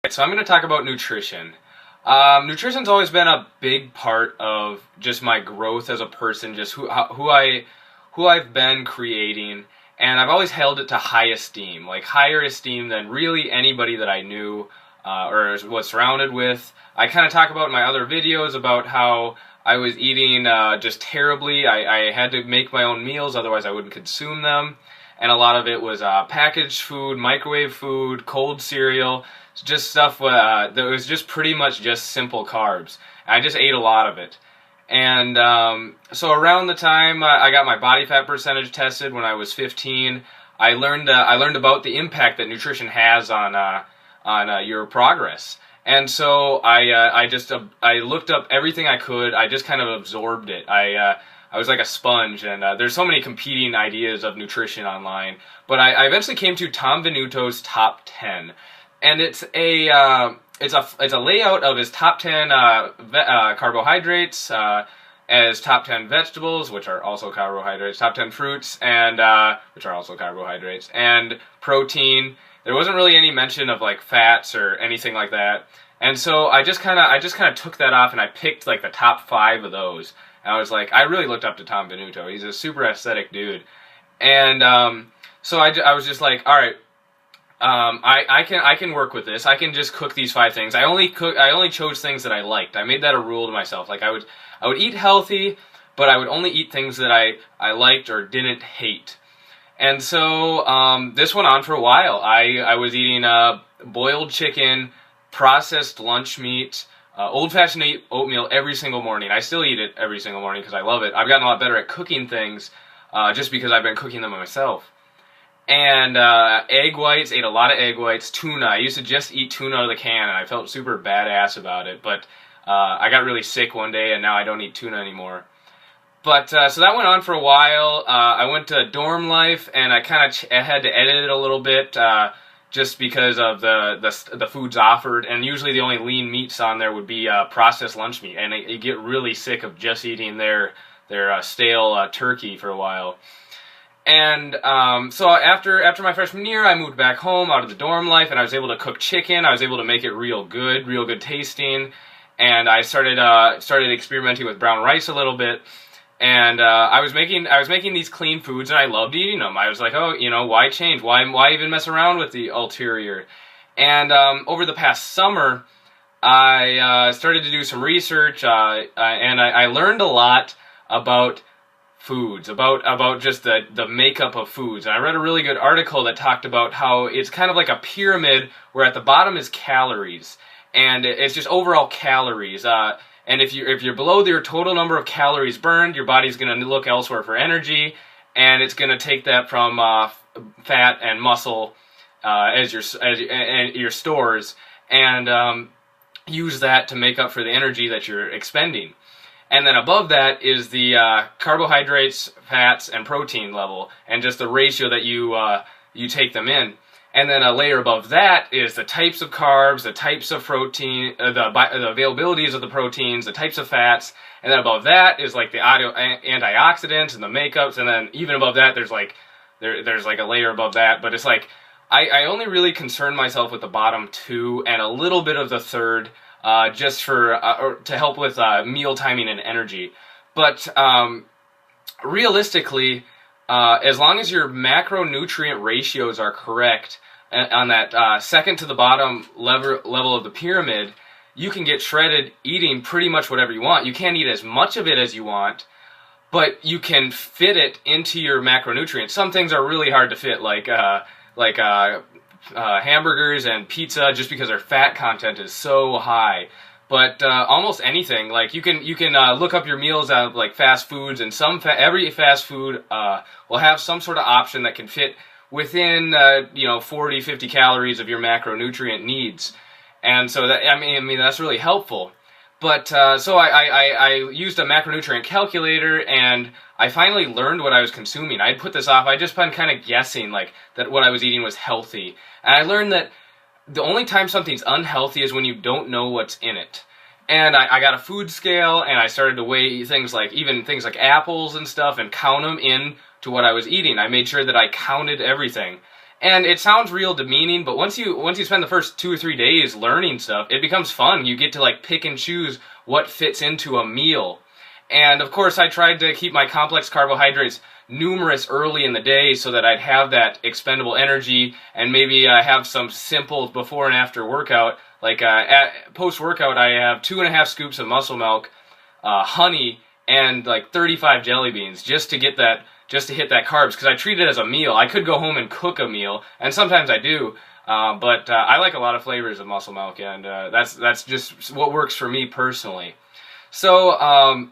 So I'm going to talk about nutrition. Nutrition's always been a big part of just my growth as a person, just who I've been creating, and I've always held it to high esteem, like higher esteem than really anybody that I knew or was surrounded with. I kind of talk about in my other videos about how I was eating just terribly. I had to make my own meals, otherwise I wouldn't consume them. And a lot of it was packaged food, microwave food, cold cereal, just stuff that was just pretty much just simple carbs. I just ate a lot of it. And so around the time I got my body fat percentage tested when I was 15, I learned about the impact that nutrition has on your progress. And so I looked up everything I could. I just kind of absorbed it. I was like a sponge, and there's so many competing ideas of nutrition online. But I eventually came to Tom Venuto's Top 10, and it's a layout of his top 10 carbohydrates, as top 10 vegetables, which are also carbohydrates, top 10 fruits, and which are also carbohydrates, and protein. There wasn't really any mention of like fats or anything like that, and so I just kind of took that off, and I picked like the top 5 of those. And I was like, I really looked up to Tom Venuto. He's a super aesthetic dude, and so I was just like, all right. I can work with this. I can just cook these 5 things. I only chose things that I liked. I made that a rule to myself. Like I would eat healthy, but I would only eat things that I liked or didn't hate. And so this went on for a while. I was eating boiled chicken, processed lunch meat, old-fashioned oatmeal every single morning. I still eat it every single morning because I love it. I've gotten a lot better at cooking things just because I've been cooking them myself. And egg whites, ate a lot of egg whites, tuna. I used to just eat tuna out of the can, and I felt super badass about it. But I got really sick one day, and now I don't eat tuna anymore. But so that went on for a while. I went to dorm life, and I had to edit it a little bit just because of the foods offered. And usually the only lean meats on there would be processed lunch meat, and you get really sick of just eating their stale turkey for a while. And so after my freshman year, I moved back home out of the dorm life, and I was able to cook chicken. I was able to make it real good tasting, and I started experimenting with brown rice a little bit. And I was making these clean foods, and I loved eating them. I was like, oh, why change? Why even mess around with the ulterior? And over the past summer, I started to do some research, and I learned a lot about foods, about just the makeup of foods. And I read a really good article that talked about how it's kind of like a pyramid where at the bottom is calories, and it's just overall calories. And if you're below your total number of calories burned, your body's going to look elsewhere for energy, and it's going to take that from fat and muscle as your stores, and use that to make up for the energy that you're expending. And then above that is the carbohydrates, fats, and protein level, and just the ratio that you take them in. And then a layer above that is the types of carbs, the types of protein, the availabilities of the proteins, the types of fats. And then above that is like the antioxidants and the makeups. And then even above that, there's like a layer above that. But it's like I only really concern myself with the bottom 2 and a little bit of the third. Just to help with meal timing and energy. But realistically, as long as your macronutrient ratios are correct on that second to the bottom level of the pyramid, you can get shredded eating pretty much whatever you want. You can't eat as much of it as you want, but you can fit it into your macronutrients. Some things are really hard to fit, like hamburgers and pizza, just because their fat content is so high. But almost anything, like you can look up your meals at like fast foods, and every fast food will have some sort of option that can fit within 40, 50 calories of your macronutrient needs. And so that I mean that's really helpful. But so I used a macronutrient calculator, and I finally learned what I was consuming. I'd put this off. I'd just been kind of guessing like that what I was eating was healthy. And I learned that the only time something's unhealthy is when you don't know what's in it. And I got a food scale, and I started to weigh things like apples and stuff and count them in to what I was eating. I made sure that I counted everything. And it sounds real demeaning, but once you spend the first 2 or 3 days learning stuff, it becomes fun. You get to like pick and choose what fits into a meal. And of course, I tried to keep my complex carbohydrates numerous early in the day so that I'd have that expendable energy, and maybe have some simple before and after workout. Like post workout, I have 2.5 scoops of muscle milk, honey, and like 35 jelly beans just to hit that carbs, because I treat it as a meal. I could go home and cook a meal, and sometimes I do, but I like a lot of flavors of muscle milk, and that's just what works for me personally. So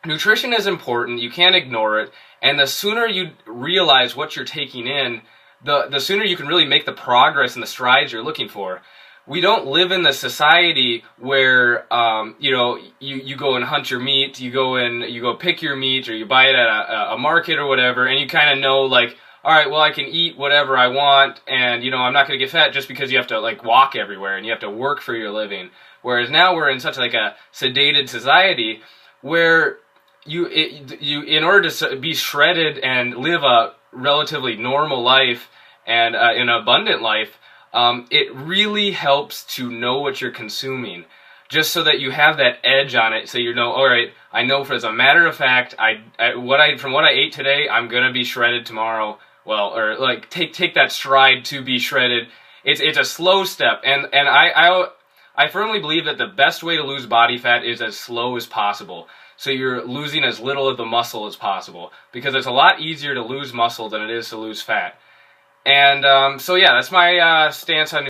nutrition is important. You can't ignore it, and the sooner you realize what you're taking in, the sooner you can really make the progress and the strides you're looking for. We don't live in the society where you go and hunt your meat, you go pick your meat, or you buy it at a market or whatever, and you kind of know, like, all right, well, I can eat whatever I want, and I'm not going to get fat, just because you have to like walk everywhere and you have to work for your living. Whereas now we're in such like a sedated society where in order to be shredded and live a relatively normal life and an abundant life, it really helps to know what you're consuming, just so that you have that edge on it. So all right, I know as a matter of fact, from what I ate today, I'm gonna be shredded tomorrow. Well, or like take that stride to be shredded. It's a slow step, and I firmly believe that the best way to lose body fat is as slow as possible. So you're losing as little of the muscle as possible, because it's a lot easier to lose muscle than it is to lose fat. And so yeah, that's my stance on